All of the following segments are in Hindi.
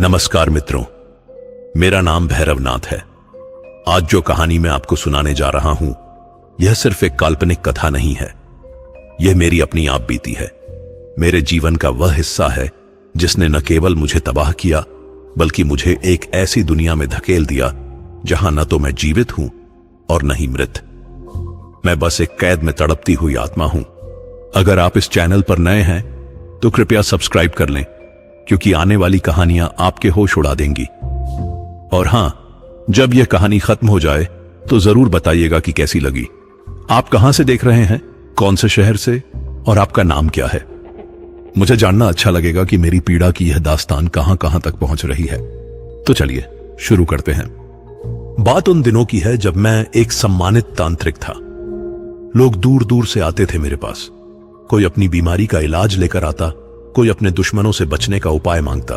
नमस्कार मित्रों, मेरा नाम भैरवनाथ है। आज जो कहानी मैं आपको सुनाने जा रहा हूं, यह सिर्फ एक काल्पनिक कथा नहीं है। यह मेरी अपनी आप बीती है। मेरे जीवन का वह हिस्सा है जिसने न केवल मुझे तबाह किया, बल्कि मुझे एक ऐसी दुनिया में धकेल दिया जहां न तो मैं जीवित हूं और न ही मृत। मैं बस एक कैद में तड़पती हुई आत्मा हूं। अगर आप इस चैनल पर नए हैं तो कृपया सब्सक्राइब कर लें, क्योंकि आने वाली कहानियां आपके होश उड़ा देंगी। और हां, जब यह कहानी खत्म हो जाए तो जरूर बताइएगा कि कैसी लगी। आप कहां से देख रहे हैं, कौन से शहर से, और आपका नाम क्या है। मुझे जानना अच्छा लगेगा कि मेरी पीड़ा की यह दास्तान कहां कहां तक पहुंच रही है। तो चलिए शुरू करते हैं। बात उन दिनों की है जब मैं एक सम्मानित तांत्रिक था। लोग दूर दूर से आते थे मेरे पास। कोई अपनी बीमारी का इलाज लेकर आता, कोई अपने दुश्मनों से बचने का उपाय मांगता।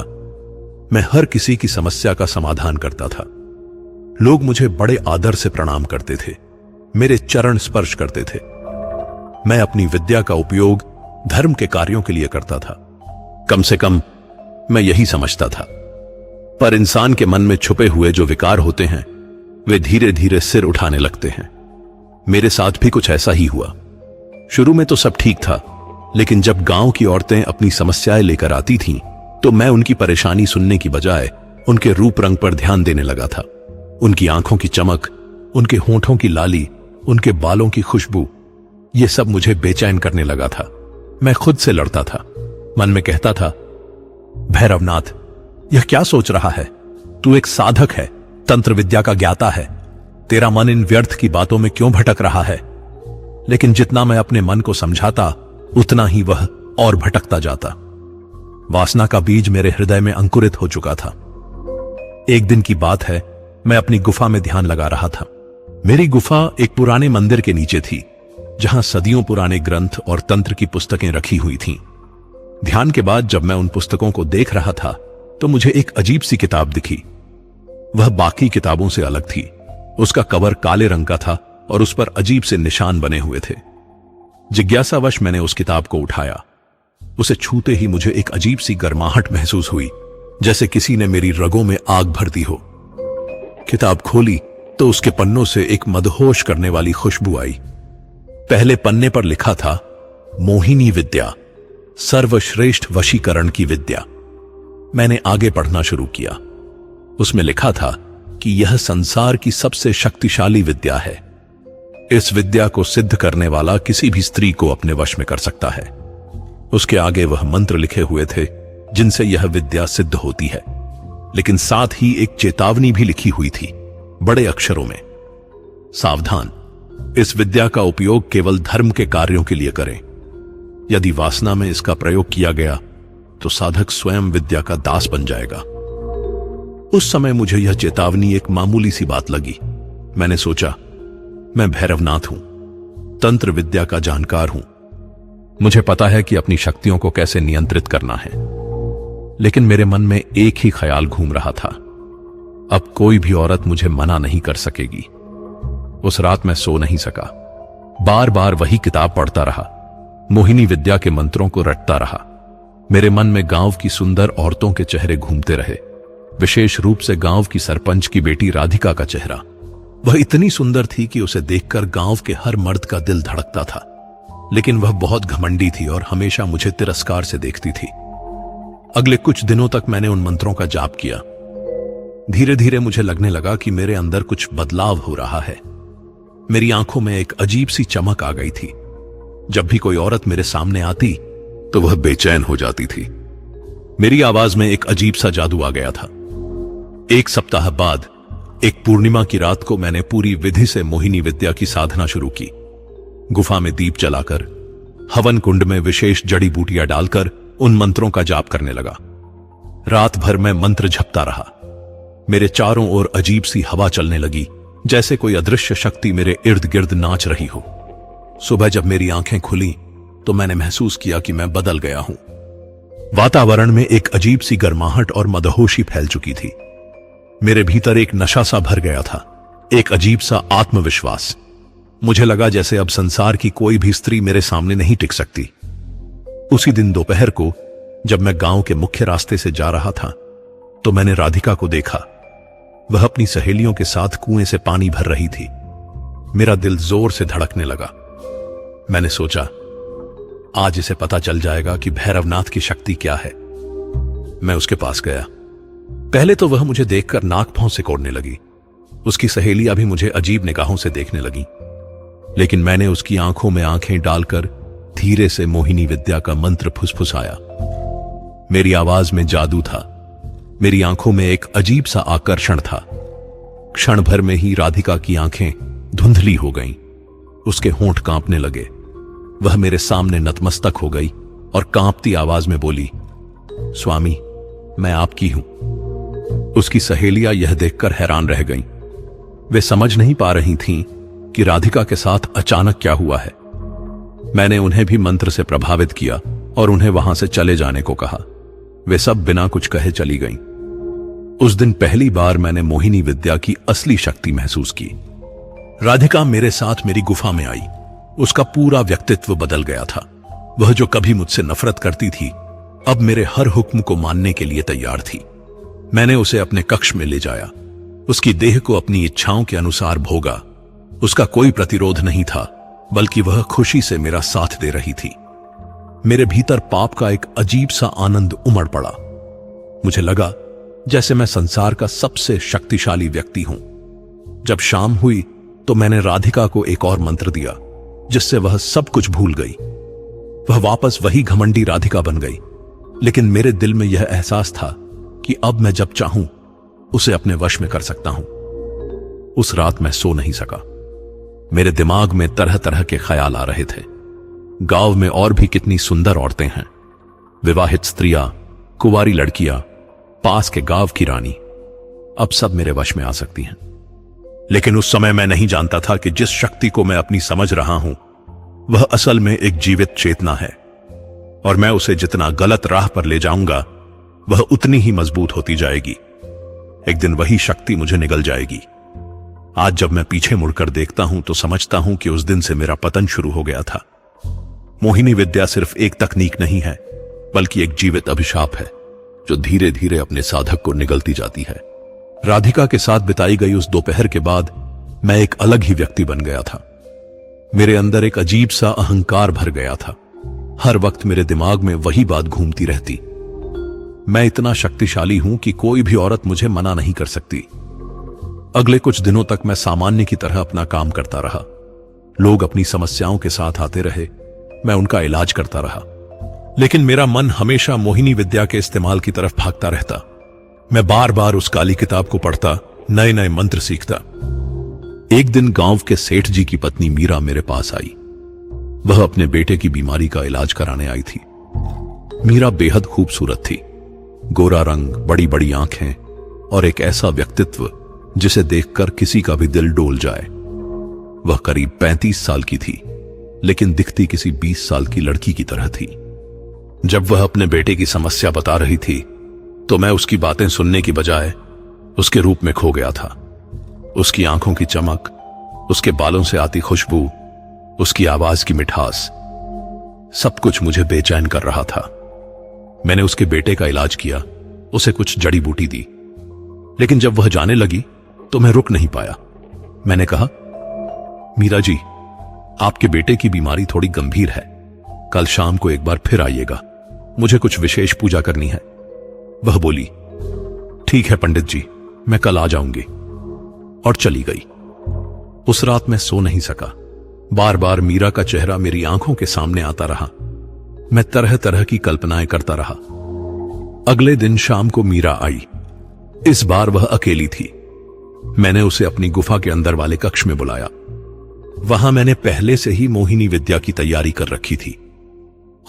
मैं हर किसी की समस्या का समाधान करता था। लोग मुझे बड़े आदर से प्रणाम करते थे, मेरे चरण स्पर्श करते थे। मैं अपनी विद्या का उपयोग धर्म के कार्यों के लिए करता था। कम से कम मैं यही समझता था। पर इंसान के मन में छुपे हुए जो विकार होते हैं, वे धीरे धीरे सिर उठाने लगते हैं। मेरे साथ भी कुछ ऐसा ही हुआ। शुरू में तो सब ठीक था, लेकिन जब गांव की औरतें अपनी समस्याएं लेकर आती थीं, तो मैं उनकी परेशानी सुनने की बजाय उनके रूप रंग पर ध्यान देने लगा था। उनकी आंखों की चमक, उनके होठों की लाली, उनके बालों की खुशबू, यह सब मुझे बेचैन करने लगा था। मैं खुद से लड़ता था। मन में कहता था, भैरवनाथ, यह क्या सोच रहा है? तू एक साधक है, तंत्र विद्या का ज्ञाता है। तेरा मन इन व्यर्थ की बातों में क्यों भटक रहा है? लेकिन जितना मैं अपने मन को समझाता, उतना ही वह और भटकता जाता। वासना का बीज मेरे हृदय में अंकुरित हो चुका था। एक दिन की बात है, मैं अपनी गुफा में ध्यान लगा रहा था। मेरी गुफा एक पुराने मंदिर के नीचे थी, जहां सदियों पुराने ग्रंथ और तंत्र की पुस्तकें रखी हुई थीं। ध्यान के बाद जब मैं उन पुस्तकों को देख रहा था, तो मुझे एक अजीब सी किताब दिखी। वह बाकी किताबों से अलग थी। उसका कवर काले रंग का था और उस पर अजीब से निशान बने हुए थे। जिज्ञासावश मैंने उस किताब को उठाया। उसे छूते ही मुझे एक अजीब सी गर्माहट महसूस हुई, जैसे किसी ने मेरी रगों में आग भर दी हो। किताब खोली तो उसके पन्नों से एक मदहोश करने वाली खुशबू आई। पहले पन्ने पर लिखा था, मोहिनी विद्या, सर्वश्रेष्ठ वशीकरण की विद्या। मैंने आगे पढ़ना शुरू किया। उसमें लिखा था कि यह संसार की सबसे शक्तिशाली विद्या है। इस विद्या को सिद्ध करने वाला किसी भी स्त्री को अपने वश में कर सकता है। उसके आगे वह मंत्र लिखे हुए थे जिनसे यह विद्या सिद्ध होती है, लेकिन साथ ही एक चेतावनी भी लिखी हुई थी बड़े अक्षरों में, सावधान, इस विद्या का उपयोग केवल धर्म के कार्यों के लिए करें। यदि वासना में इसका प्रयोग किया गया तो साधक स्वयं विद्या का दास बन जाएगा। उस समय मुझे यह चेतावनी एक मामूली सी बात लगी। मैंने सोचा, मैं भैरवनाथ हूं, तंत्र विद्या का जानकार हूं। मुझे पता है कि अपनी शक्तियों को कैसे नियंत्रित करना है। लेकिन मेरे मन में एक ही ख्याल घूम रहा था, अब कोई भी औरत मुझे मना नहीं कर सकेगी। उस रात मैं सो नहीं सका। बार बार वही किताब पढ़ता रहा, मोहिनी विद्या के मंत्रों को रटता रहा। मेरे मन में गांव की सुंदर औरतों के चेहरे घूमते रहे, विशेष रूप से गांव की सरपंच की बेटी राधिका का चेहरा। वह इतनी सुंदर थी कि उसे देखकर गांव के हर मर्द का दिल धड़कता था। लेकिन वह बहुत घमंडी थी और हमेशा मुझे तिरस्कार से देखती थी। अगले कुछ दिनों तक मैंने उन मंत्रों का जाप किया। धीरे धीरे मुझे लगने लगा कि मेरे अंदर कुछ बदलाव हो रहा है। मेरी आंखों में एक अजीब सी चमक आ गई थी। जब भी कोई औरत मेरे सामने आती तो वह बेचैन हो जाती थी। मेरी आवाज में एक अजीब सा जादू आ गया था। एक सप्ताह बाद एक पूर्णिमा की रात को मैंने पूरी विधि से मोहिनी विद्या की साधना शुरू की। गुफा में दीप जलाकर, हवन कुंड में विशेष जड़ी बूटियां डालकर उन मंत्रों का जाप करने लगा। रात भर मैं मंत्र जपता रहा। मेरे चारों ओर अजीब सी हवा चलने लगी, जैसे कोई अदृश्य शक्ति मेरे इर्द गिर्द नाच रही हो। सुबह जब मेरी आंखें खुली तो मैंने महसूस किया कि मैं बदल गया हूं। वातावरण में एक अजीब सी गर्माहट और मदहोशी फैल चुकी थी। मेरे भीतर एक नशा सा भर गया था, एक अजीब सा आत्मविश्वास। मुझे लगा जैसे अब संसार की कोई भी स्त्री मेरे सामने नहीं टिक सकती। उसी दिन दोपहर को जब मैं गांव के मुख्य रास्ते से जा रहा था, तो मैंने राधिका को देखा। वह अपनी सहेलियों के साथ कुएं से पानी भर रही थी। मेरा दिल जोर से धड़कने लगा। मैंने सोचा, आज इसे पता चल जाएगा कि भैरवनाथ की शक्ति क्या है। मैं उसके पास गया। पहले तो वह मुझे देखकर नाक भौं से कोड़ने लगी। उसकी सहेलियां भी मुझे अजीब निगाहों से देखने लगी। लेकिन मैंने उसकी आंखों में आंखें डालकर धीरे से मोहिनी विद्या का मंत्र फुसफुसाया। मेरी आवाज में जादू था। मेरी आंखों में एक अजीब सा आकर्षण था। क्षण भर में ही राधिका की आंखें धुंधली हो गईं। उसके होंठ कांपने लगे। वह मेरे सामने नतमस्तक हो गई और कांपती आवाज में बोली, स्वामी, मैं आपकी हूं। उसकी सहेलियां यह देखकर हैरान रह गईं। वे समझ नहीं पा रही थीं कि राधिका के साथ अचानक क्या हुआ है। मैंने उन्हें भी मंत्र से प्रभावित किया और उन्हें वहां से चले जाने को कहा। वे सब बिना कुछ कहे चली गईं। उस दिन पहली बार मैंने मोहिनी विद्या की असली शक्ति महसूस की। राधिका मेरे साथ मेरी गुफा में आई। उसका पूरा व्यक्तित्व बदल गया था। वह जो कभी मुझसे नफरत करती थी, अब मेरे हर हुक्म को मानने के लिए तैयार थी। मैंने उसे अपने कक्ष में ले जाया। उसकी देह को अपनी इच्छाओं के अनुसार भोगा। उसका कोई प्रतिरोध नहीं था, बल्कि वह खुशी से मेरा साथ दे रही थी। मेरे भीतर पाप का एक अजीब सा आनंद उमड़ पड़ा। मुझे लगा जैसे मैं संसार का सबसे शक्तिशाली व्यक्ति हूं। जब शाम हुई तो मैंने राधिका को एक और मंत्र दिया, जिससे वह सब कुछ भूल गई। वह वापस वही घमंडी राधिका बन गई। लेकिन मेरे दिल में यह एहसास था कि अब मैं जब चाहूं उसे अपने वश में कर सकता हूं। उस रात मैं सो नहीं सका। मेरे दिमाग में तरह तरह के ख्याल आ रहे थे। गांव में और भी कितनी सुंदर औरतें हैं, विवाहित स्त्रियां, कुंवारी लड़कियां, पास के गांव की रानी, अब सब मेरे वश में आ सकती हैं। लेकिन उस समय मैं नहीं जानता था कि जिस शक्ति को मैं अपनी समझ रहा हूं, वह असल में एक जीवित चेतना है, और मैं उसे जितना गलत राह पर ले जाऊंगा, वह उतनी ही मजबूत होती जाएगी। एक दिन वही शक्ति मुझे निगल जाएगी। आज जब मैं पीछे मुड़कर देखता हूं तो समझता हूं कि उस दिन से मेरा पतन शुरू हो गया था। मोहिनी विद्या सिर्फ एक तकनीक नहीं है, बल्कि एक जीवित अभिशाप है, जो धीरे धीरे अपने साधक को निगलती जाती है। राधिका के साथ बिताई गई उस दोपहर के बाद मैं एक अलग ही व्यक्ति बन गया था। मेरे अंदर एक अजीब सा अहंकार भर गया था। हर वक्त मेरे दिमाग में वही बात घूमती रहती, मैं इतना शक्तिशाली हूं कि कोई भी औरत मुझे मना नहीं कर सकती। अगले कुछ दिनों तक मैं सामान्य की तरह अपना काम करता रहा। लोग अपनी समस्याओं के साथ आते रहे, मैं उनका इलाज करता रहा। लेकिन मेरा मन हमेशा मोहिनी विद्या के इस्तेमाल की तरफ भागता रहता। मैं बार बार उस काली किताब को पढ़ता, नए नए मंत्र सीखता। एक दिन गांव के सेठ जी की पत्नी मीरा मेरे पास आई। वह अपने बेटे की बीमारी का इलाज कराने आई थी। मीरा बेहद खूबसूरत थी। गोरा रंग, बड़ी बड़ी आंखें और एक ऐसा व्यक्तित्व जिसे देखकर किसी का भी दिल डोल जाए। वह करीब 35 साल की थी, लेकिन दिखती किसी 20 साल की लड़की की तरह थी। जब वह अपने बेटे की समस्या बता रही थी तो मैं उसकी बातें सुनने की बजाय उसके रूप में खो गया था। उसकी आंखों की चमक, उसके बालों से आती खुशबू, उसकी आवाज की मिठास, सब कुछ मुझे बेचैन कर रहा था। मैंने उसके बेटे का इलाज किया, उसे कुछ जड़ी बूटी दी। लेकिन जब वह जाने लगी तो मैं रुक नहीं पाया। मैंने कहा, मीरा जी, आपके बेटे की बीमारी थोड़ी गंभीर है। कल शाम को एक बार फिर आइएगा, मुझे कुछ विशेष पूजा करनी है। वह बोली, ठीक है पंडित जी, मैं कल आ जाऊंगी, और चली गई। उस रात मैं सो नहीं सका। बार बार मीरा का चेहरा मेरी आंखों के सामने आता रहा। मैं तरह तरह की कल्पनाएं करता रहा। अगले दिन शाम को मीरा आई। इस बार वह अकेली थी। मैंने उसे अपनी गुफा के अंदर वाले कक्ष में बुलाया। वहां मैंने पहले से ही मोहिनी विद्या की तैयारी कर रखी थी।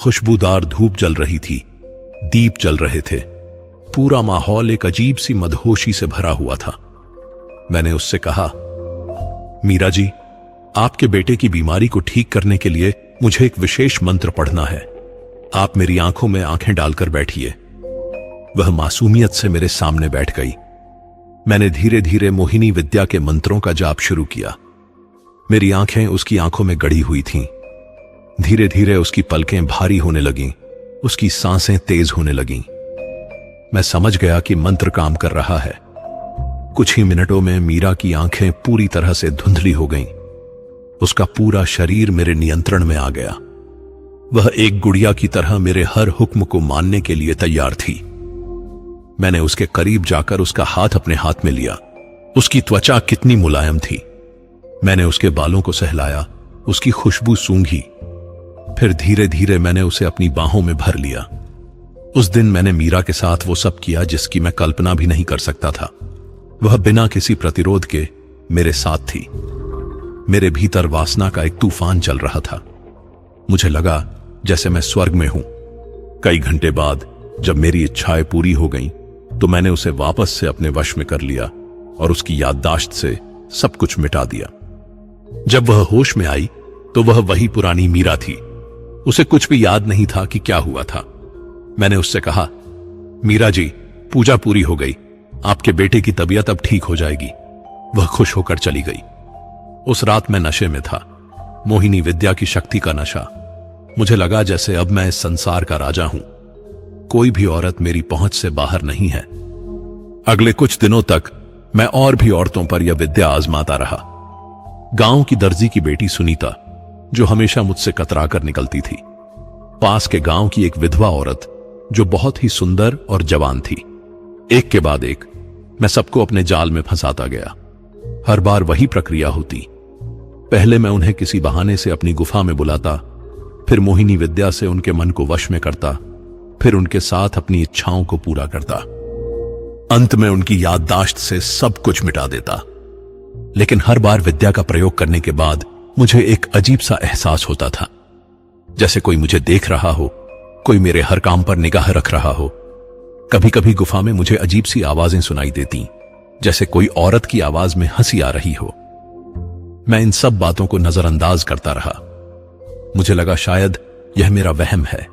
खुशबूदार धूप जल रही थी, दीप जल रहे थे। पूरा माहौल एक अजीब सी मदहोशी से भरा हुआ था। मैंने उससे कहा, मीरा जी, आपके बेटे की बीमारी को ठीक करने के लिए मुझे एक विशेष मंत्र पढ़ना है। आप मेरी आंखों में आंखें डालकर बैठिए। वह मासूमियत से मेरे सामने बैठ गई। मैंने धीरे धीरे मोहिनी विद्या के मंत्रों का जाप शुरू किया। मेरी आंखें उसकी आंखों में गड़ी हुई थीं। धीरे धीरे उसकी पलकें भारी होने लगीं, उसकी सांसें तेज होने लगीं। मैं समझ गया कि मंत्र काम कर रहा है। कुछ ही मिनटों में मीरा की आंखें पूरी तरह से धुंधली हो गईं। उसका पूरा शरीर मेरे नियंत्रण में आ गया। वह एक गुड़िया की तरह मेरे हर हुक्म को मानने के लिए तैयार थी। मैंने उसके करीब जाकर उसका हाथ अपने हाथ में लिया। उसकी त्वचा कितनी मुलायम थी। मैंने उसके बालों को सहलाया, उसकी खुशबू सूंघी। फिर धीरे धीरे मैंने उसे अपनी बाहों में भर लिया। उस दिन मैंने मीरा के साथ वो सब किया जिसकी मैं कल्पना भी नहीं कर सकता था। वह बिना किसी प्रतिरोध के मेरे साथ थी। मेरे भीतर वासना का एक तूफान चल रहा था। मुझे लगा जैसे मैं स्वर्ग में हूं। कई घंटे बाद जब मेरी इच्छाएं पूरी हो गईं, तो मैंने उसे वापस से अपने वश में कर लिया और उसकी याददाश्त से सब कुछ मिटा दिया। जब वह होश में आई तो वह वही पुरानी मीरा थी। उसे कुछ भी याद नहीं था कि क्या हुआ था। मैंने उससे कहा, मीरा जी, पूजा पूरी हो गई, आपके बेटे की तबीयत अब ठीक हो जाएगी। वह खुश होकर चली गई। उस रात मैं नशे में था, मोहिनी विद्या की शक्ति का नशा। मुझे लगा जैसे अब मैं इस संसार का राजा हूं, कोई भी औरत मेरी पहुंच से बाहर नहीं है। अगले कुछ दिनों तक मैं और भी औरतों पर यह विद्या आजमाता रहा। गांव की दर्जी की बेटी सुनीता, जो हमेशा मुझसे कतराकर निकलती थी, पास के गांव की एक विधवा औरत जो बहुत ही सुंदर और जवान थी। एक के बाद एक मैं सबको अपने जाल में फंसाता गया। हर बार वही प्रक्रिया होती। पहले मैं उन्हें किसी बहाने से अपनी गुफा में बुलाता, फिर मोहिनी विद्या से उनके मन को वश में करता, फिर उनके साथ अपनी इच्छाओं को पूरा करता। अंत में उनकी याददाश्त से सब कुछ मिटा देता। लेकिन हर बार विद्या का प्रयोग करने के बाद मुझे एक अजीब सा एहसास होता था, जैसे कोई मुझे देख रहा हो, कोई मेरे हर काम पर निगाह रख रहा हो। कभी कभी गुफा में मुझे अजीब सी आवाजें सुनाई देती, जैसे कोई औरत की आवाज में हंसी आ रही हो। मैं इन सब बातों को नजरअंदाज करता रहा। मुझे लगा शायद यह मेरा वहम है।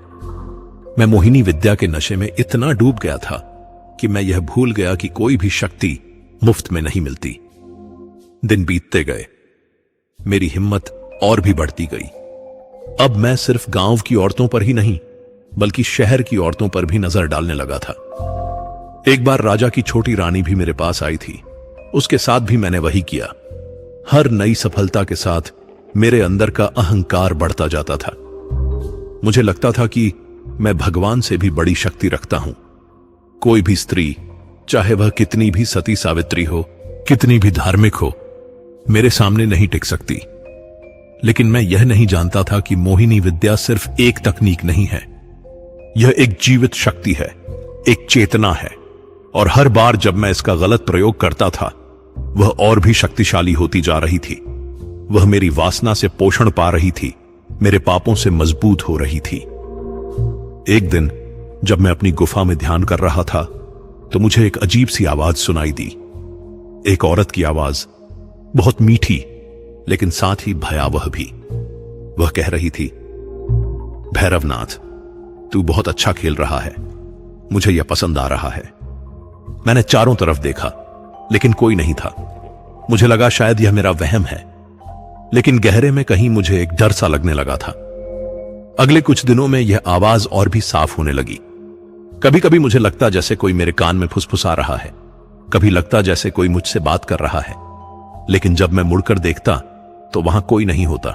मैं मोहिनी विद्या के नशे में इतना डूब गया था कि मैं यह भूल गया कि कोई भी शक्ति मुफ्त में नहीं मिलती। दिन बीतते गए, मेरी हिम्मत और भी बढ़ती गई। अब मैं सिर्फ गांव की औरतों पर ही नहीं, बल्कि शहर की औरतों पर भी नजर डालने लगा था। एक बार राजा की छोटी रानी भी मेरे पास आई थी। उसके साथ भी मैंने वही किया। हर नई सफलता के साथ मेरे अंदर का अहंकार बढ़ता जाता था। मुझे लगता था कि मैं भगवान से भी बड़ी शक्ति रखता हूं। कोई भी स्त्री, चाहे वह कितनी भी सती सावित्री हो, कितनी भी धार्मिक हो, मेरे सामने नहीं टिक सकती। लेकिन मैं यह नहीं जानता था कि मोहिनी विद्या सिर्फ एक तकनीक नहीं है। यह एक जीवित शक्ति है, एक चेतना है। और हर बार जब मैं इसका गलत प्रयोग करता था, वह और भी शक्तिशाली होती जा रही थी। वह मेरी वासना से पोषण पा रही थी, मेरे पापों से मजबूत हो रही थी। एक दिन जब मैं अपनी गुफा में ध्यान कर रहा था, तो मुझे एक अजीब सी आवाज सुनाई दी। एक औरत की आवाज, बहुत मीठी लेकिन साथ ही भयावह भी। वह कह रही थी, भैरवनाथ, तू बहुत अच्छा खेल रहा है, मुझे यह पसंद आ रहा है। मैंने चारों तरफ देखा, लेकिन कोई नहीं था। मुझे लगा शायद यह मेरा वहम है, लेकिन गहरे में कहीं मुझे एक डर सा लगने लगा था। अगले कुछ दिनों में यह आवाज और भी साफ होने लगी। कभी कभी मुझे लगता जैसे कोई मेरे कान में फुसफुसा रहा है, कभी लगता जैसे कोई मुझसे बात कर रहा है। लेकिन जब मैं मुड़कर देखता तो वहां कोई नहीं होता।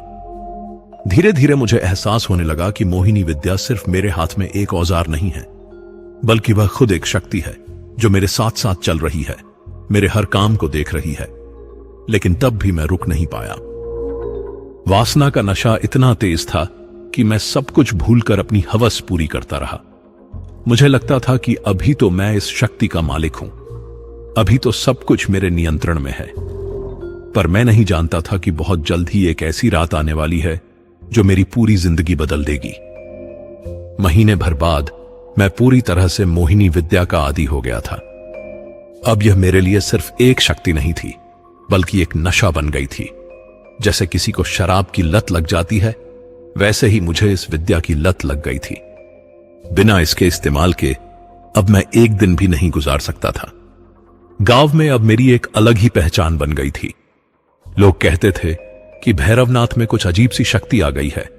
धीरे धीरे मुझे एहसास होने लगा कि मोहिनी विद्या सिर्फ मेरे हाथ में एक औजार नहीं है, बल्कि वह खुद एक शक्ति है जो मेरे साथ साथ चल रही है, मेरे हर काम को देख रही है। लेकिन तब भी मैं रुक नहीं पाया। वासना का नशा इतना तेज था कि मैं सब कुछ भूलकर अपनी हवस पूरी करता रहा। मुझे लगता था कि अभी तो मैं इस शक्ति का मालिक हूं, अभी तो सब कुछ मेरे नियंत्रण में है। पर मैं नहीं जानता था कि बहुत जल्द ही एक ऐसी रात आने वाली है जो मेरी पूरी जिंदगी बदल देगी। महीने भर बाद मैं पूरी तरह से मोहिनी विद्या का आदी हो गया था। अब यह मेरे लिए सिर्फ एक शक्ति नहीं थी, बल्कि एक नशा बन गई थी। जैसे किसी को शराब की लत लग जाती है, वैसे ही मुझे इस विद्या की लत लग गई थी। बिना इसके इस्तेमाल के अब मैं एक दिन भी नहीं गुजार सकता था। गांव में अब मेरी एक अलग ही पहचान बन गई थी। लोग कहते थे कि भैरवनाथ में कुछ अजीब सी शक्ति आ गई है।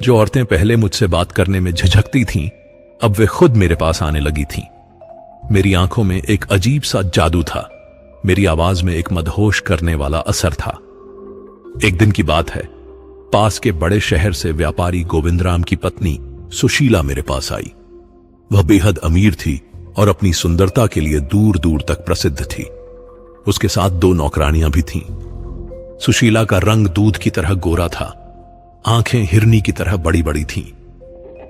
जो औरतें पहले मुझसे बात करने में झिझकती थीं, अब वे खुद मेरे पास आने लगी थीं। मेरी आंखों में एक अजीब सा जादू था। मेरी आवाज में एक मदहोश करने वाला असर था। एक दिन की बात है, पास के बड़े शहर से व्यापारी गोविंदराम की पत्नी सुशीला मेरे पास आई। वह बेहद अमीर थी और अपनी सुंदरता के लिए दूर दूर तक प्रसिद्ध थी। उसके साथ 2 नौकरानियां भी थीं। सुशीला का रंग दूध की तरह गोरा था, आंखें हिरनी की तरह बड़ी बड़ी थीं।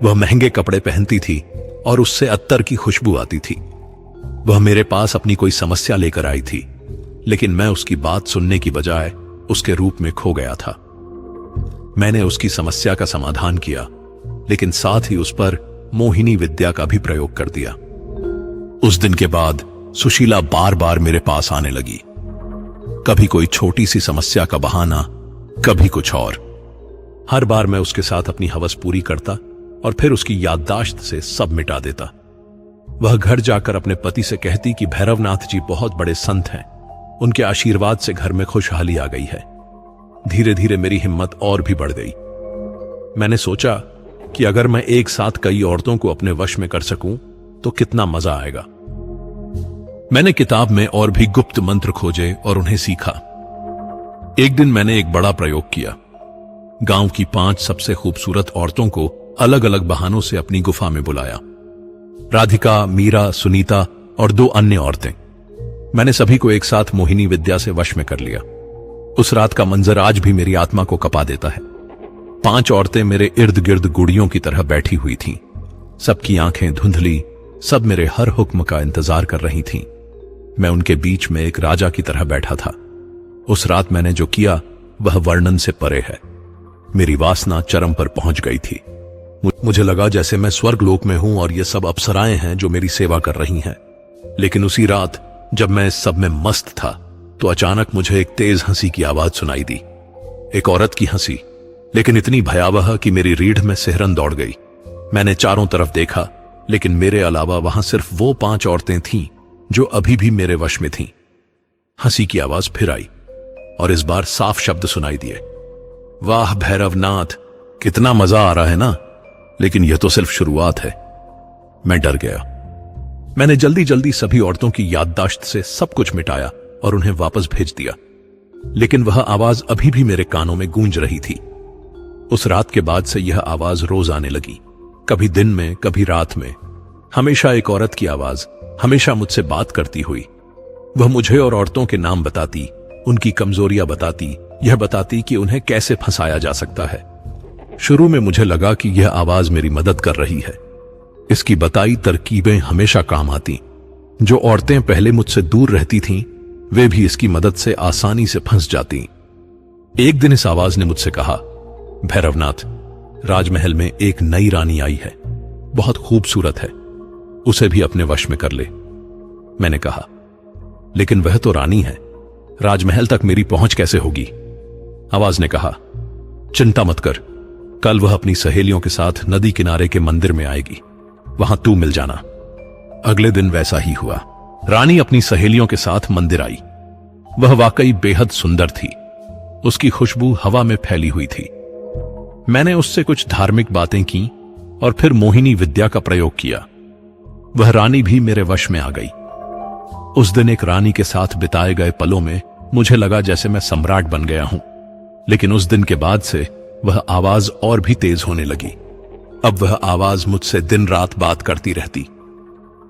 वह महंगे कपड़े पहनती थी और उससे अत्तर की खुशबू आती थी। वह मेरे पास अपनी कोई समस्या लेकर आई थी, लेकिन मैं उसकी बात सुनने की बजाय उसके रूप में खो गया था। मैंने उसकी समस्या का समाधान किया, लेकिन साथ ही उस पर मोहिनी विद्या का भी प्रयोग कर दिया। उस दिन के बाद सुशीला बार बार मेरे पास आने लगी। कभी कोई छोटी सी समस्या का बहाना, कभी कुछ और। हर बार मैं उसके साथ अपनी हवस पूरी करता और फिर उसकी याददाश्त से सब मिटा देता। वह घर जाकर अपने पति से कहती कि भैरवनाथ जी बहुत बड़े संत हैं, उनके आशीर्वाद से घर में खुशहाली आ गई है। धीरे धीरे मेरी हिम्मत और भी बढ़ गई। मैंने सोचा कि अगर मैं एक साथ कई औरतों को अपने वश में कर सकूं तो कितना मजा आएगा। मैंने किताब में और भी गुप्त मंत्र खोजे और उन्हें सीखा। एक दिन मैंने एक बड़ा प्रयोग किया। गांव की 5 सबसे खूबसूरत औरतों को अलग अलग बहानों से अपनी गुफा में बुलाया। राधिका, मीरा, सुनीता और 2 अन्य औरतें। मैंने सभी को एक साथ मोहिनी विद्या से वश में कर लिया। उस रात का मंजर आज भी मेरी आत्मा को कपा देता है। 5 औरतें मेरे इर्द गिर्द गुड़ियों की तरह बैठी हुई थीं। सबकी आंखें धुंधली, सब मेरे हर हुक्म का इंतजार कर रही थीं। मैं उनके बीच में एक राजा की तरह बैठा था। उस रात मैंने जो किया वह वर्णन से परे है। मेरी वासना चरम पर पहुंच गई थी। मुझे लगा जैसे मैं स्वर्गलोक में हूं और ये सब अप्सराएं हैं जो मेरी सेवा कर रही हैं। लेकिन उसी रात जब मैं इस सब में मस्त था तो अचानक मुझे एक तेज हंसी की आवाज सुनाई दी। एक औरत की हंसी, लेकिन इतनी भयावह कि मेरी रीढ़ में सिहरन दौड़ गई। मैंने चारों तरफ देखा, लेकिन मेरे अलावा वहां सिर्फ वो 5 औरतें थीं जो अभी भी मेरे वश में थीं। हंसी की आवाज फिर आई और इस बार साफ शब्द सुनाई दिए, वाह भैरवनाथ, कितना मजा आ रहा है ना, लेकिन यह तो सिर्फ शुरुआत है। मैं डर गया। मैंने जल्दी जल्दी सभी औरतों की याददाश्त से सब कुछ मिटाया और उन्हें वापस भेज दिया, लेकिन वह आवाज अभी भी मेरे कानों में गूंज रही थी। उस रात के बाद से यह आवाज रोज आने लगी, कभी दिन में, कभी रात में। हमेशा एक औरत की आवाज, हमेशा मुझसे बात करती हुई। वह मुझे और औरतों के नाम बताती, उनकी कमजोरियां बताती, यह बताती कि उन्हें कैसे फंसाया जा सकता है। शुरू में मुझे लगा कि यह आवाज मेरी मदद कर रही है। इसकी बताई तरकीबें हमेशा काम आती। जो औरतें पहले मुझसे दूर रहती थीं, वे भी इसकी मदद से आसानी से फंस जाती। एक दिन इस आवाज ने मुझसे कहा, भैरवनाथ, राजमहल में एक नई रानी आई है, बहुत खूबसूरत है, उसे भी अपने वश में कर ले। मैंने कहा, लेकिन वह तो रानी है, राजमहल तक मेरी पहुंच कैसे होगी? आवाज ने कहा, चिंता मत कर, कल वह अपनी सहेलियों के साथ नदी किनारे के मंदिर में आएगी, वहां तू मिल जाना। अगले दिन वैसा ही हुआ। रानी अपनी सहेलियों के साथ मंदिर आई। वह वाकई बेहद सुंदर थी। उसकी खुशबू हवा में फैली हुई थी। मैंने उससे कुछ धार्मिक बातें की और फिर मोहिनी विद्या का प्रयोग किया। वह रानी भी मेरे वश में आ गई। उस दिन एक रानी के साथ बिताए गए पलों में मुझे लगा जैसे मैं सम्राट बन गया हूं। लेकिन उस दिन के बाद से वह आवाज और भी तेज होने लगी। अब वह आवाज मुझसे दिन रात बात करती रहती।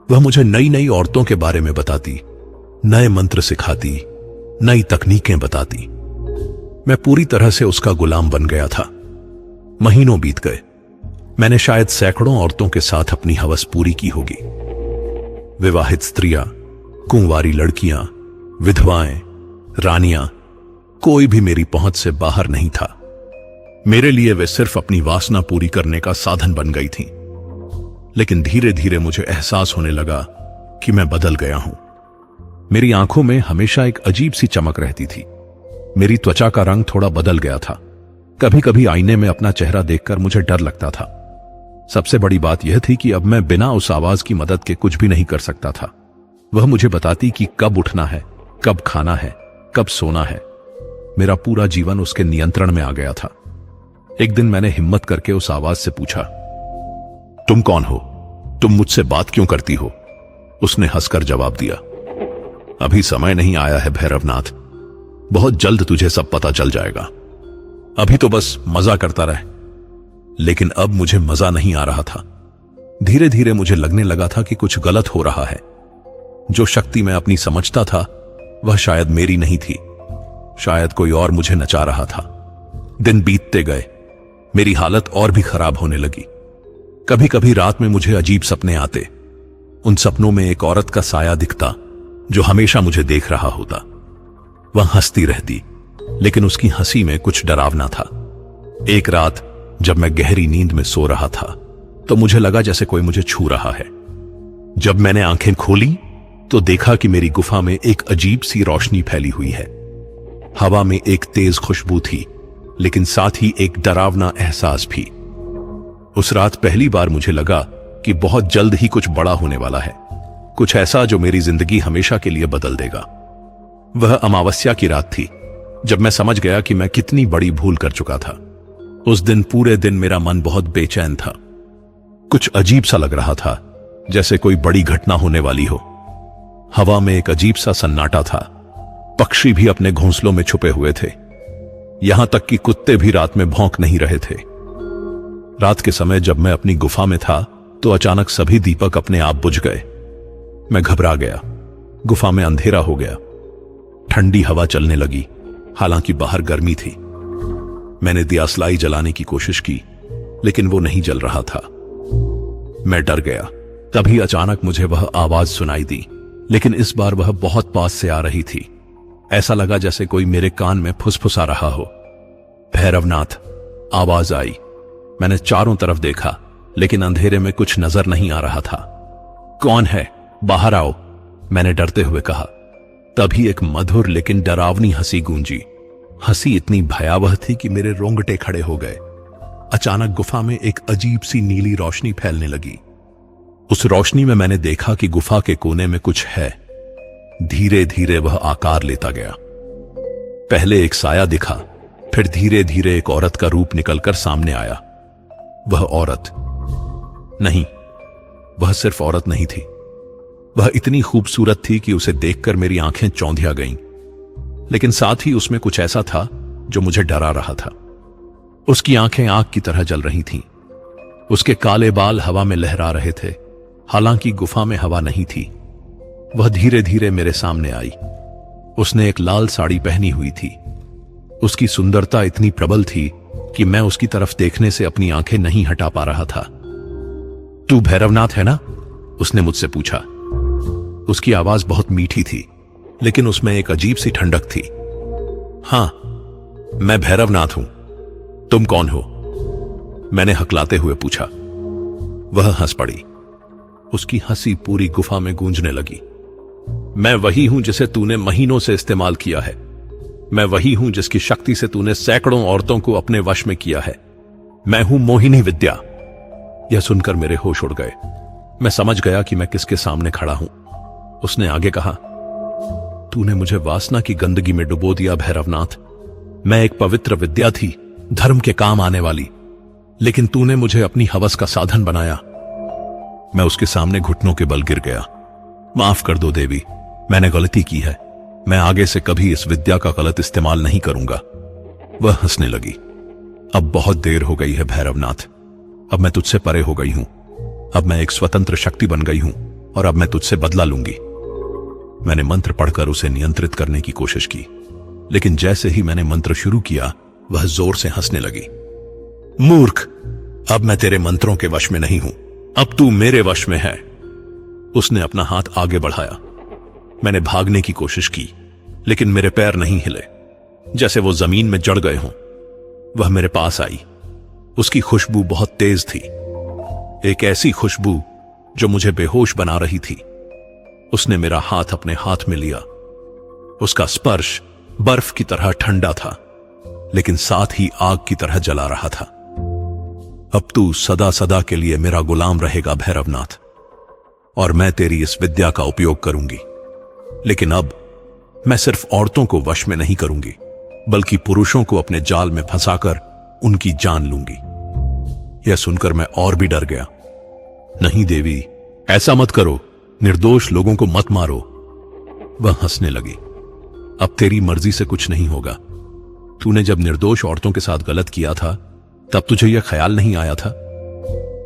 वह मुझे नई नई औरतों के बारे में बताती, नए मंत्र सिखाती, नई तकनीकें बताती। मैं पूरी तरह से उसका गुलाम बन गया था। महीनों बीत गए। मैंने शायद सैकड़ों औरतों के साथ अपनी हवस पूरी की होगी। विवाहित स्त्रियां, कुंवारी लड़कियां, विधवाएं, रानियां, कोई भी मेरी पहुंच से बाहर नहीं था। मेरे लिए वे सिर्फ अपनी वासना पूरी करने का साधन बन गई थीं। लेकिन धीरे धीरे मुझे एहसास होने लगा कि मैं बदल गया हूं। मेरी आंखों में हमेशा एक अजीब सी चमक रहती थी। मेरी त्वचा का रंग थोड़ा बदल गया था। कभी कभी आईने में अपना चेहरा देखकर मुझे डर लगता था। सबसे बड़ी बात यह थी कि अब मैं बिना उस आवाज की मदद के कुछ भी नहीं कर सकता था। वह मुझे बताती कि कब उठना है, कब खाना है, कब सोना है। मेरा पूरा जीवन उसके नियंत्रण में आ गया था। एक दिन मैंने हिम्मत करके उस आवाज से पूछा, तुम कौन हो? तुम मुझसे बात क्यों करती हो? उसने हंसकर जवाब दिया, अभी समय नहीं आया है भैरवनाथ, बहुत जल्द तुझे सब पता चल जाएगा। अभी तो बस मजा करता रहे। लेकिन अब मुझे मजा नहीं आ रहा था। धीरे धीरे मुझे लगने लगा था कि कुछ गलत हो रहा है। जो शक्ति मैं अपनी समझता था वह शायद मेरी नहीं थी, शायद कोई और मुझे नचा रहा था। दिन बीतते गए, मेरी हालत और भी खराब होने लगी। कभी कभी रात में मुझे अजीब सपने आते। उन सपनों में एक औरत का साया दिखता जो हमेशा मुझे देख रहा होता। वह हंसती रहती, लेकिन उसकी हंसी में कुछ डरावना था। एक रात जब मैं गहरी नींद में सो रहा था तो मुझे लगा जैसे कोई मुझे छू रहा है। जब मैंने आंखें खोली तो देखा कि मेरी गुफा में एक अजीब सी रोशनी फैली हुई है। हवा में एक तेज खुशबू थी, लेकिन साथ ही एक डरावना एहसास भी। उस रात पहली बार मुझे लगा कि बहुत जल्द ही कुछ बड़ा होने वाला है, कुछ ऐसा जो मेरी जिंदगी हमेशा के लिए बदल देगा। वह अमावस्या की रात थी जब मैं समझ गया कि मैं कितनी बड़ी भूल कर चुका था। उस दिन पूरे दिन मेरा मन बहुत बेचैन था। कुछ अजीब सा लग रहा था, जैसे कोई बड़ी घटना होने वाली हो। हवा में एक अजीब सा सन्नाटा था। पक्षी भी अपने घोंसलों में छुपे हुए थे। यहां तक कि कुत्ते भी रात में भौंक नहीं रहे थे। रात के समय जब मैं अपनी गुफा में था तो अचानक सभी दीपक अपने आप बुझ गए। मैं घबरा गया। गुफा में अंधेरा हो गया। ठंडी हवा चलने लगी, हालांकि बाहर गर्मी थी। मैंने दियासलाई जलाने की कोशिश की, लेकिन वो नहीं जल रहा था। मैं डर गया। तभी अचानक मुझे वह आवाज सुनाई दी, लेकिन इस बार वह बहुत पास से आ रही थी। ऐसा लगा जैसे कोई मेरे कान में फुसफुसा रहा हो। भैरवनाथ, आवाज आई। मैंने चारों तरफ देखा, लेकिन अंधेरे में कुछ नजर नहीं आ रहा था। कौन है? बाहर आओ, मैंने डरते हुए कहा। तभी एक मधुर लेकिन डरावनी हंसी गूंजी। हंसी इतनी भयावह थी कि मेरे रोंगटे खड़े हो गए। अचानक गुफा में एक अजीब सी नीली रोशनी फैलने लगी। उस रोशनी में मैंने देखा कि गुफा के कोने में कुछ है। धीरे धीरे वह आकार लेता गया। पहले एक साया दिखा, फिर धीरे धीरे एक औरत का रूप निकलकर सामने आया। वह औरत नहीं, वह सिर्फ औरत नहीं थी। वह इतनी खूबसूरत थी कि उसे देखकर मेरी आंखें चौंधिया गईं। लेकिन साथ ही उसमें कुछ ऐसा था जो मुझे डरा रहा था। उसकी आंखें आग की तरह जल रही थीं। उसके काले बाल हवा में लहरा रहे थे, हालांकि गुफा में हवा नहीं थी। वह धीरे धीरे मेरे सामने आई। उसने एक लाल साड़ी पहनी हुई थी। उसकी सुंदरता इतनी प्रबल थी कि मैं उसकी तरफ देखने से अपनी आंखें नहीं हटा पा रहा था। तू भैरवनाथ है ना? उसने मुझसे पूछा। उसकी आवाज बहुत मीठी थी, लेकिन उसमें एक अजीब सी ठंडक थी। हां, मैं भैरवनाथ हूं। तुम कौन हो? मैंने हकलाते हुए पूछा। वह हंस पड़ी। उसकी हंसी पूरी गुफा में गूंजने लगी। मैं वही हूं जिसे तूने महीनों से इस्तेमाल किया है। मैं वही हूं जिसकी शक्ति से तूने सैकड़ों औरतों को अपने वश में किया है। मैं हूं मोहिनी विद्या। यह सुनकर मेरे होश उड़ गए। मैं समझ गया कि मैं किसके सामने खड़ा हूं। उसने आगे कहा, तूने मुझे वासना की गंदगी में डुबो दिया भैरवनाथ। मैं एक पवित्र विद्या थी, धर्म के काम आने वाली, लेकिन तूने मुझे अपनी हवस का साधन बनाया। मैं उसके सामने घुटनों के बल गिर गया। माफ कर दो देवी, मैंने गलती की है। मैं आगे से कभी इस विद्या का गलत इस्तेमाल नहीं करूंगा। वह हंसने लगी। अब बहुत देर हो गई है भैरवनाथ। अब मैं तुझसे परे हो गई हूं। अब मैं एक स्वतंत्र शक्ति बन गई हूं और अब मैं तुझसे बदला लूंगी। मैंने मंत्र पढ़कर उसे नियंत्रित करने की कोशिश की, लेकिन जैसे ही मैंने मंत्र शुरू किया वह जोर से हंसने लगी। मूर्ख, अब मैं तेरे मंत्रों के वश में नहीं हूं। अब तू मेरे वश में है। उसने अपना हाथ आगे बढ़ाया। मैंने भागने की कोशिश की, लेकिन मेरे पैर नहीं हिले, जैसे वो जमीन में जड़ गए हों। वह मेरे पास आई। उसकी खुशबू बहुत तेज थी, एक ऐसी खुशबू जो मुझे बेहोश बना रही थी। उसने मेरा हाथ अपने हाथ में लिया। उसका स्पर्श बर्फ की तरह ठंडा था, लेकिन साथ ही आग की तरह जला रहा था। अब तू सदा सदा के लिए मेरा गुलाम रहेगा भैरवनाथ, और मैं तेरी इस विद्या का उपयोग करूंगी। लेकिन अब मैं सिर्फ औरतों को वश में नहीं करूंगी, बल्कि पुरुषों को अपने जाल में फंसाकर उनकी जान लूंगी। यह सुनकर मैं और भी डर गया। नहीं देवी, ऐसा मत करो। निर्दोष लोगों को मत मारो। वह हंसने लगी। अब तेरी मर्जी से कुछ नहीं होगा। तूने जब निर्दोष औरतों के साथ गलत किया था तब तुझे यह ख्याल नहीं आया था।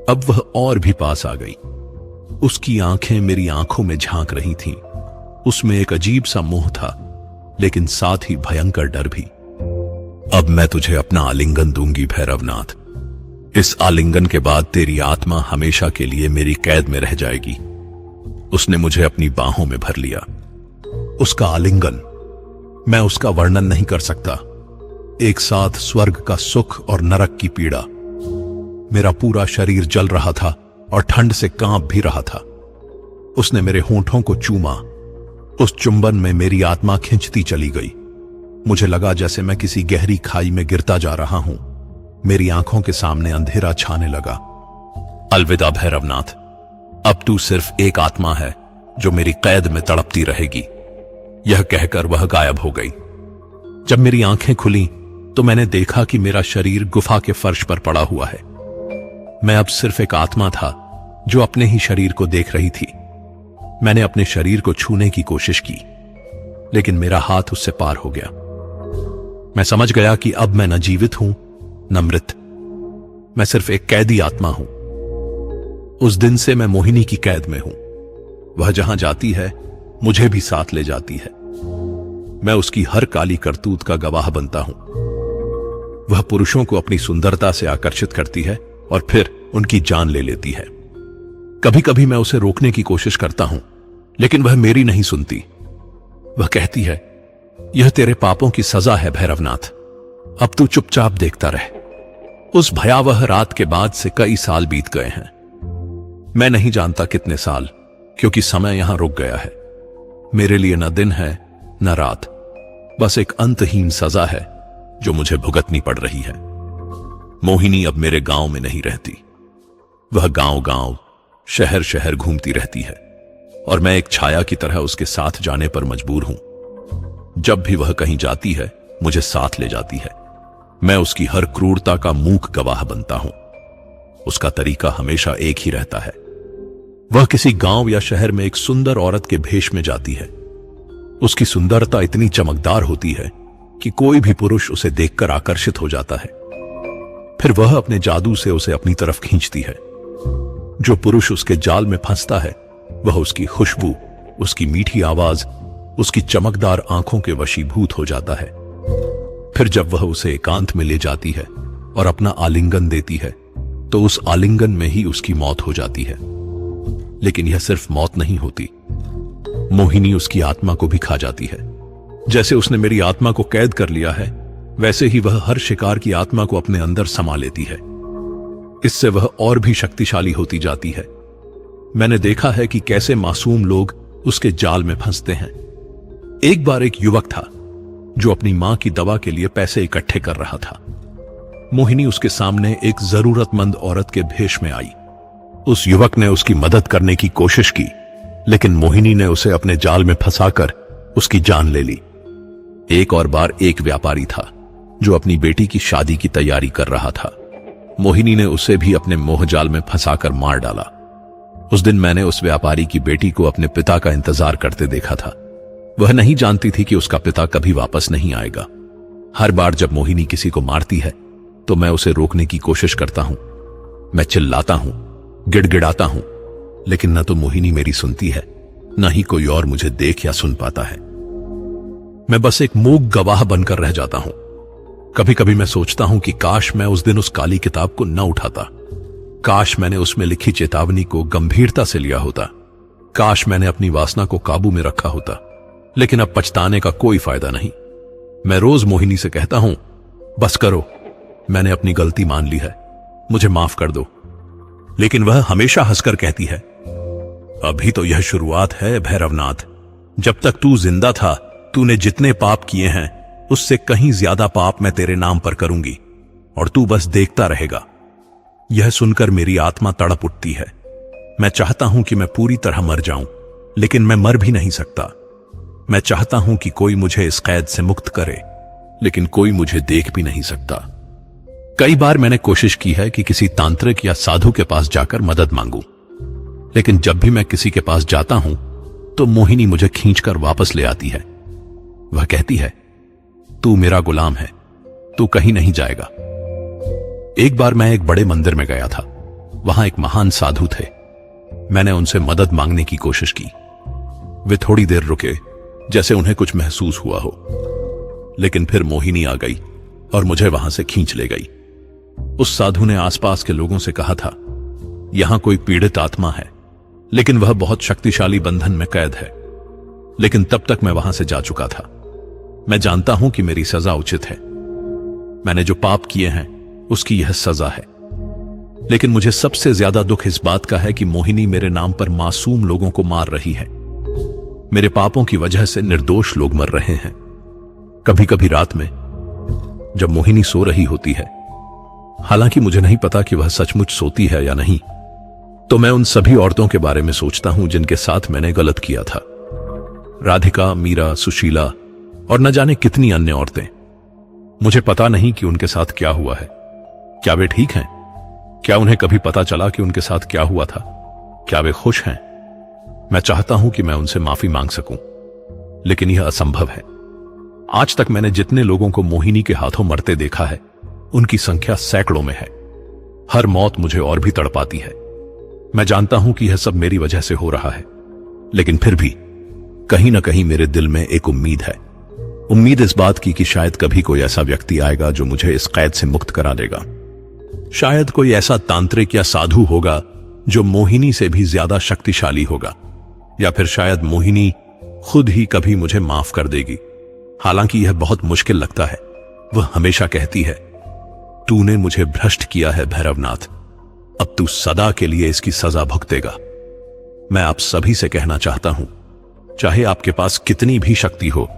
अब वह और भी पास आ गई। उसकी आंखें मेरी आंखों में झांक रही थीं। उसमें एक अजीब सा मोह था, लेकिन साथ ही भयंकर डर भी। अब मैं तुझे अपना आलिंगन दूंगी भैरवनाथ। इस आलिंगन के बाद तेरी आत्मा हमेशा के लिए मेरी कैद में रह जाएगी। उसने मुझे अपनी बाहों में भर लिया। उसका आलिंगन, मैं उसका वर्णन नहीं कर सकता। एक साथ स्वर्ग का सुख और नरक की पीड़ा। मेरा पूरा शरीर जल रहा था और ठंड से कांप भी रहा था। उसने मेरे होंठों को चूमा। उस चुंबन में मेरी आत्मा खिंचती चली गई। मुझे लगा जैसे मैं किसी गहरी खाई में गिरता जा रहा हूं। मेरी आंखों के सामने अंधेरा छाने लगा। अलविदा भैरवनाथ। अब तू सिर्फ एक आत्मा है जो मेरी कैद में तड़पती रहेगी। यह कहकर वह गायब हो गई। जब मेरी आंखें खुली तो मैंने देखा कि मेरा शरीर गुफा के फर्श पर पड़ा हुआ है। मैं अब सिर्फ एक आत्मा था जो अपने ही शरीर को देख रही थी। मैंने अपने शरीर को छूने की कोशिश की, लेकिन मेरा हाथ उससे पार हो गया। मैं समझ गया कि अब मैं न जीवित हूं न मृत। मैं सिर्फ एक कैदी आत्मा हूं। उस दिन से मैं मोहिनी की कैद में हूं। वह जहां जाती है मुझे भी साथ ले जाती है। मैं उसकी हर काली करतूत का गवाह बनता हूं। वह पुरुषों को अपनी सुंदरता से आकर्षित करती है और फिर उनकी जान ले लेती है। कभी कभी मैं उसे रोकने की कोशिश करता हूं, लेकिन वह मेरी नहीं सुनती। वह कहती है, यह तेरे पापों की सजा है भैरवनाथ। अब तू चुपचाप देखता रह। उस भयावह रात के बाद से कई साल बीत गए हैं। मैं नहीं जानता कितने साल, क्योंकि समय यहां रुक गया है। मेरे लिए न दिन है न रात, बस एक अंतहीन सजा है जो मुझे भुगतनी पड़ रही है। मोहिनी अब मेरे गांव में नहीं रहती। वह गांव गांव, शहर शहर घूमती रहती है और मैं एक छाया की तरह उसके साथ जाने पर मजबूर हूं। जब भी वह कहीं जाती है मुझे साथ ले जाती है। मैं उसकी हर क्रूरता का मूक गवाह बनता हूं। उसका तरीका हमेशा एक ही रहता है। वह किसी गांव या शहर में एक सुंदर औरत के भेष में जाती है। उसकी सुंदरता इतनी चमकदार होती है कि कोई भी पुरुष उसे देखकर आकर्षित हो जाता है। फिर वह अपने जादू से उसे अपनी तरफ खींचती है। जो पुरुष उसके जाल में फंसता है वह उसकी खुशबू, उसकी मीठी आवाज, उसकी चमकदार आंखों के वशीभूत हो जाता है। फिर जब वह उसे एकांत में ले जाती है और अपना आलिंगन देती है तो उस आलिंगन में ही उसकी मौत हो जाती है। लेकिन यह सिर्फ मौत नहीं होती, मोहिनी उसकी आत्मा को भी खा जाती है। जैसे उसने मेरी आत्मा को कैद कर लिया है, वैसे ही वह हर शिकार की आत्मा को अपने अंदर समा लेती है। इससे वह और भी शक्तिशाली होती जाती है। मैंने देखा है कि कैसे मासूम लोग उसके जाल में फंसते हैं। एक बार एक युवक था जो अपनी मां की दवा के लिए पैसे इकट्ठे कर रहा था। मोहिनी उसके सामने एक जरूरतमंद औरत के भेष में आई। उस युवक ने उसकी मदद करने की कोशिश की, लेकिन मोहिनी ने उसे अपने जाल में फंसाकर उसकी जान ले ली। एक और बार एक व्यापारी था जो अपनी बेटी की शादी की तैयारी कर रहा था। मोहिनी ने उसे भी अपने मोहजाल में फंसाकर मार डाला। उस दिन मैंने उस व्यापारी की बेटी को अपने पिता का इंतजार करते देखा था। वह नहीं जानती थी कि उसका पिता कभी वापस नहीं आएगा। हर बार जब मोहिनी किसी को मारती है तो मैं उसे रोकने की कोशिश करता हूं। मैं चिल्लाता हूं, गिड़गिड़ाता हूं, लेकिन न तो मोहिनी मेरी सुनती है, न ही कोई और मुझे देख या सुन पाता है। मैं बस एक मूक गवाह बनकर रह जाता हूं। कभी कभी मैं सोचता हूं कि काश मैं उस दिन उस काली किताब को न उठाता। काश मैंने उसमें लिखी चेतावनी को गंभीरता से लिया होता। काश मैंने अपनी वासना को काबू में रखा होता। लेकिन अब पछताने का कोई फायदा नहीं। मैं रोज मोहिनी से कहता हूं, बस करो, मैंने अपनी गलती मान ली है, मुझे माफ कर दो। लेकिन वह हमेशा हंसकर कहती है, अभी तो यह शुरुआत है भैरवनाथ। जब तक तू जिंदा था तूने जितने पाप किए हैं उससे कहीं ज्यादा पाप मैं तेरे नाम पर करूंगी और तू बस देखता रहेगा। यह सुनकर मेरी आत्मा तड़प उठती है। मैं चाहता हूं कि मैं पूरी तरह मर जाऊं, लेकिन मैं मर भी नहीं सकता। मैं चाहता हूं कि कोई मुझे इस कैद से मुक्त करे, लेकिन कोई मुझे देख भी नहीं सकता। कई बार मैंने कोशिश की है कि किसी तांत्रिक या साधु के पास जाकर मदद मांगूं, लेकिन जब भी मैं किसी के पास जाता हूं तो मोहिनी मुझे खींचकर वापस ले आती है। वह कहती है, तू मेरा गुलाम है, तू कहीं नहीं जाएगा। एक बार मैं एक बड़े मंदिर में गया था। वहां एक महान साधु थे। मैंने उनसे मदद मांगने की कोशिश की। वे थोड़ी देर रुके, जैसे उन्हें कुछ महसूस हुआ हो, लेकिन फिर मोहिनी आ गई और मुझे वहां से खींच ले गई। उस साधु ने आसपास के लोगों से कहा था, यहां कोई पीड़ित आत्मा है, लेकिन वह बहुत शक्तिशाली बंधन में कैद है। लेकिन तब तक मैं वहां से जा चुका था। मैं जानता हूं कि मेरी सजा उचित है। मैंने जो पाप किए हैं उसकी यह सजा है। लेकिन मुझे सबसे ज्यादा दुख इस बात का है कि मोहिनी मेरे नाम पर मासूम लोगों को मार रही है। मेरे पापों की वजह से निर्दोष लोग मर रहे हैं। कभी कभी रात में जब मोहिनी सो रही होती है, हालांकि मुझे नहीं पता कि वह सचमुच सोती है या नहीं, तो मैं उन सभी औरतों के बारे में सोचता हूं जिनके साथ मैंने गलत किया था। राधिका, मीरा, सुशीला और न जाने कितनी अन्य औरतें। मुझे पता नहीं कि उनके साथ क्या हुआ है। क्या वे ठीक हैं? क्या उन्हें कभी पता चला कि उनके साथ क्या हुआ था? क्या वे खुश हैं? मैं चाहता हूं कि मैं उनसे माफी मांग सकूं, लेकिन यह असंभव है। आज तक मैंने जितने लोगों को मोहिनी के हाथों मरते देखा है, उनकी संख्या सैकड़ों में है। हर मौत मुझे और भी तड़पाती है। मैं जानता हूं कि यह सब मेरी वजह से हो रहा है, लेकिन फिर भी कहीं ना कहीं मेरे दिल में एक उम्मीद है। उम्मीद इस बात की कि शायद कभी कोई ऐसा व्यक्ति आएगा जो मुझे इस कैद से मुक्त करा देगा। शायद कोई ऐसा तांत्रिक या साधु होगा जो मोहिनी से भी ज्यादा शक्तिशाली होगा, या फिर शायद मोहिनी खुद ही कभी मुझे माफ कर देगी। हालांकि यह बहुत मुश्किल लगता है। वह हमेशा कहती है, तूने मुझे भ्रष्ट किया है भैरवनाथ, अब तू सदा के लिए इसकी सजा भुगतेगा। मैं आप सभी से कहना चाहता हूं, चाहे आपके पास कितनी भी शक्ति हो,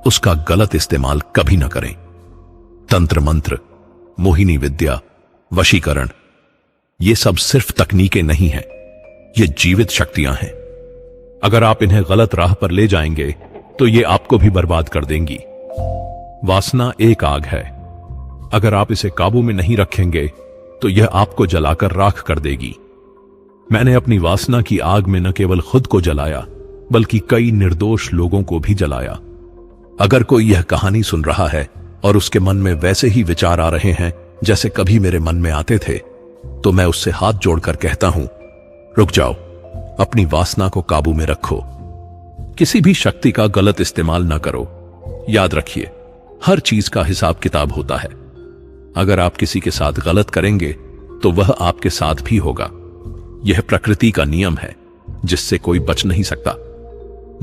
उसका गलत इस्तेमाल कभी न करें। तंत्र मंत्र, मोहिनी विद्या, वशीकरण, ये सब सिर्फ तकनीकें नहीं हैं, ये जीवित शक्तियां हैं। अगर आप इन्हें गलत राह पर ले जाएंगे तो ये आपको भी बर्बाद कर देंगी। वासना एक आग है। अगर आप इसे काबू में नहीं रखेंगे तो यह आपको जलाकर राख कर देगी। मैंने अपनी वासना की आग में न केवल खुद को जलाया, बल्कि कई निर्दोष लोगों को भी जलाया। अगर कोई यह कहानी सुन रहा है और उसके मन में वैसे ही विचार आ रहे हैं जैसे कभी मेरे मन में आते थे, तो मैं उससे हाथ जोड़कर कहता हूं, रुक जाओ, अपनी वासना को काबू में रखो। किसी भी शक्ति का गलत इस्तेमाल न करो। याद रखिए, हर चीज का हिसाब किताब होता है। अगर आप किसी के साथ गलत करेंगे तो वह आपके साथ भी होगा। यह प्रकृति का नियम है जिससे कोई बच नहीं सकता।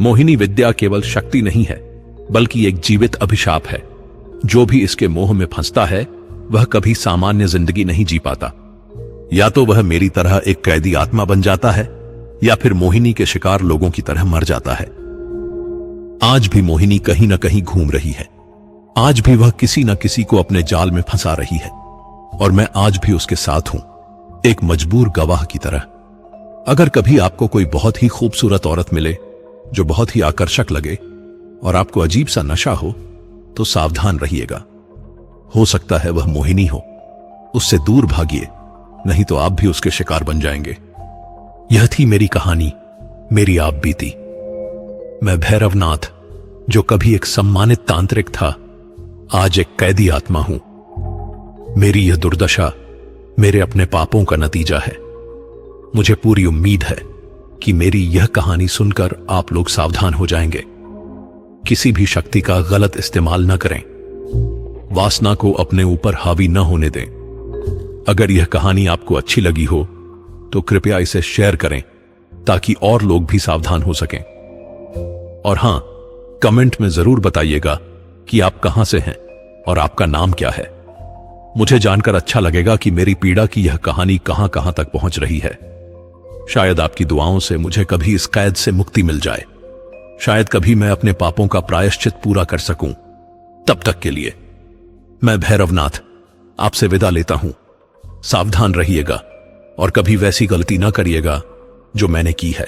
मोहिनी विद्या केवल शक्ति नहीं है, बल्कि एक जीवित अभिशाप है। जो भी इसके मोह में फंसता है वह कभी सामान्य जिंदगी नहीं जी पाता। या तो वह मेरी तरह एक कैदी आत्मा बन जाता है, या फिर मोहिनी के शिकार लोगों की तरह मर जाता है। आज भी मोहिनी कहीं ना कहीं घूम रही है। आज भी वह किसी न किसी को अपने जाल में फंसा रही है, और मैं आज भी उसके साथ हूं, एक मजबूर गवाह की तरह। अगर कभी आपको कोई बहुत ही खूबसूरत औरत मिले जो बहुत ही आकर्षक लगे और आपको अजीब सा नशा हो, तो सावधान रहिएगा। हो सकता है वह मोहिनी हो। उससे दूर भागिए, नहीं तो आप भी उसके शिकार बन जाएंगे। यह थी मेरी कहानी, मेरी आप बीती। मैं भैरवनाथ, जो कभी एक सम्मानित तांत्रिक था, आज एक कैदी आत्मा हूं। मेरी यह दुर्दशा मेरे अपने पापों का नतीजा है। मुझे पूरी उम्मीद है कि मेरी यह कहानी सुनकर आप लोग सावधान हो जाएंगे। किसी भी शक्ति का गलत इस्तेमाल न करें। वासना को अपने ऊपर हावी न होने दें। अगर यह कहानी आपको अच्छी लगी हो तो कृपया इसे शेयर करें, ताकि और लोग भी सावधान हो सकें। और हां, कमेंट में जरूर बताइएगा कि आप कहां से हैं और आपका नाम क्या है। मुझे जानकर अच्छा लगेगा कि मेरी पीड़ा की यह कहानी कहां कहां तक पहुंच रही है। शायद आपकी दुआओं से मुझे कभी इस कैद से मुक्ति मिल जाए। शायद कभी मैं अपने पापों का प्रायश्चित पूरा कर सकूं। तब तक के लिए मैं भैरवनाथ आपसे विदा लेता हूं। सावधान रहिएगा और कभी वैसी गलती ना करिएगा जो मैंने की है।